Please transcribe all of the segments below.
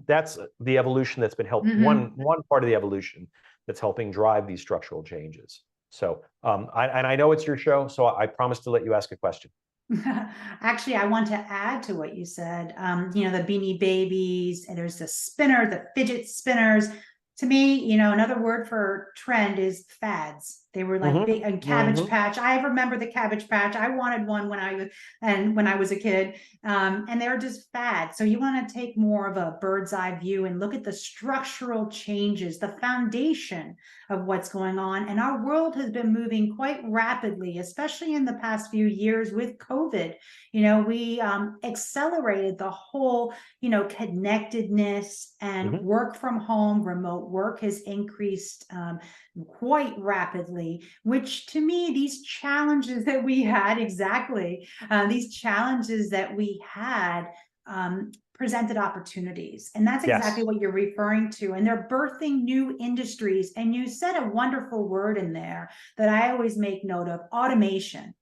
that's the evolution that's been helped. One part of the evolution that's helping drive these structural changes. So, and I know it's your show, so I promise to let you ask a question. Actually, I want to add to what you said. The Beanie Babies, and there's the spinner, the fidget spinners. To me, another word for trend is fads. They were like big, and Cabbage Patch. I remember the Cabbage Patch. I wanted one when I was a kid, and they're just fads. So you want to take more of a bird's eye view and look at the structural changes, the foundation of what's going on. And our world has been moving quite rapidly, especially in the past few years with COVID. We accelerated the whole, connectedness, and work from home, remote work has increased quite rapidly, which to me, these challenges that we had, presented opportunities. And that's exactly what you're referring to. And they're birthing new industries. And you said a wonderful word in there that I always make note of: automation.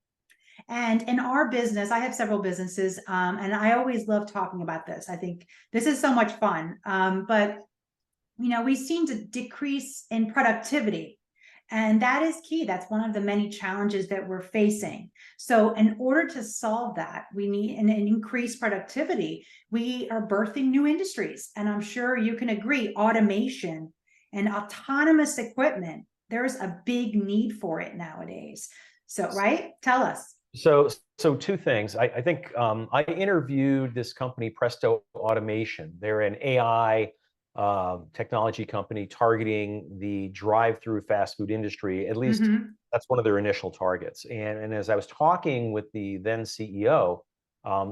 And in our business, I have several businesses, and I always love talking about this. I think this is so much fun. But we've seen a decrease in productivity. And that is key. That's one of the many challenges that we're facing. So in order to solve that, we need an increased productivity. We are birthing new industries. And I'm sure you can agree, automation and autonomous equipment, there's a big need for it nowadays. So, right? Tell us. So two things. I think I interviewed this company, Presto Automation. They're an AI technology company targeting the drive-through fast food industry. At least that's one of their initial targets. And as I was talking with the then CEO,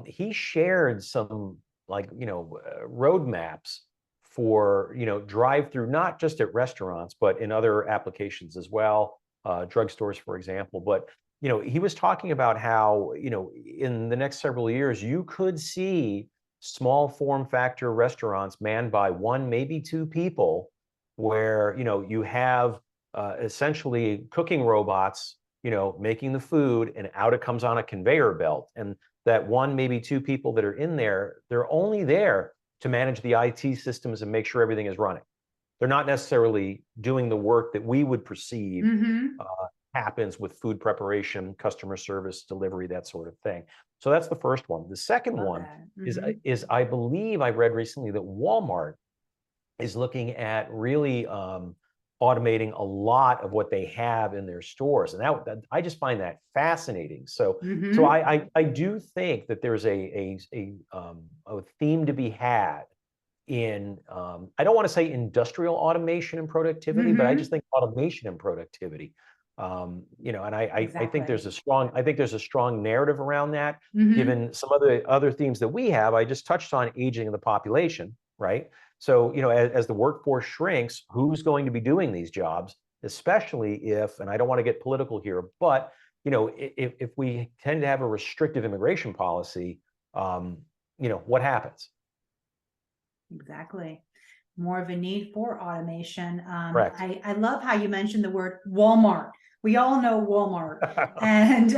he shared some roadmaps for drive-through, not just at restaurants, but in other applications as well, drugstores, for example. But he was talking about how in the next several years you could see small form factor restaurants manned by one, maybe two people, where you have essentially cooking robots making the food, and out it comes on a conveyor belt. And that one, maybe two people that are in there, they're only there to manage the IT systems and make sure everything is running. They're not necessarily doing the work that we would perceive happens with food preparation, customer service, delivery, that sort of thing. So that's the first one. The second one is I believe I read recently that Walmart is looking at really automating a lot of what they have in their stores, and that I just find that fascinating. So I do think that there's a theme to be had in I don't want to say industrial automation and productivity, but I just think automation and productivity. And I think there's a strong narrative around that, given some of the other themes that we have. I just touched on aging of the population, right? So, as the workforce shrinks, who's going to be doing these jobs, especially if, and I don't want to get political here, but, if we tend to have a restrictive immigration policy, what happens? Exactly. More of a need for automation. Correct. I love how you mentioned the word Walmart. We all know Walmart. And,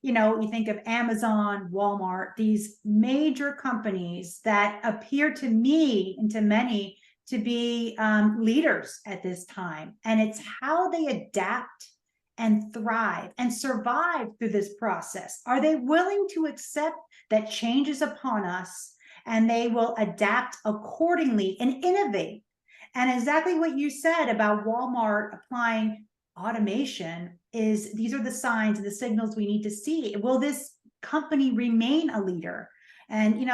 you think of Amazon, Walmart, these major companies that appear to me and to many to be leaders at this time. And it's how they adapt and thrive and survive through this process. Are they willing to accept that change is upon us, and they will adapt accordingly and innovate? And exactly what you said about Walmart applying automation is, these are the signs and the signals we need to see. Will this company remain a leader? And,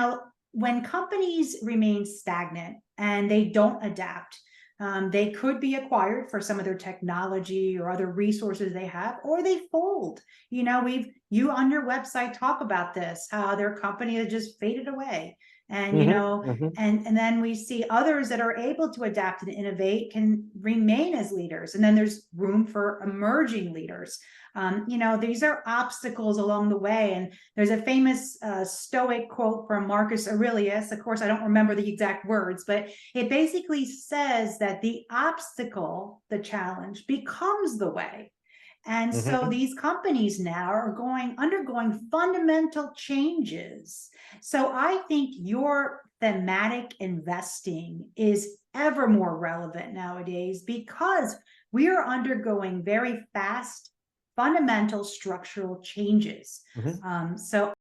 when companies remain stagnant and they don't adapt, they could be acquired for some of their technology or other resources they have, or they fold. You on your website talk about this, how their company has just faded away. And, and then we see others that are able to adapt and innovate can remain as leaders. And then there's room for emerging leaders. These are obstacles along the way. And there's a famous Stoic quote from Marcus Aurelius. Of course, I don't remember the exact words, but it basically says that the obstacle, the challenge, becomes the way. And so these companies now are undergoing fundamental changes. So I think your thematic investing is ever more relevant nowadays because we are undergoing very fast fundamental structural changes. So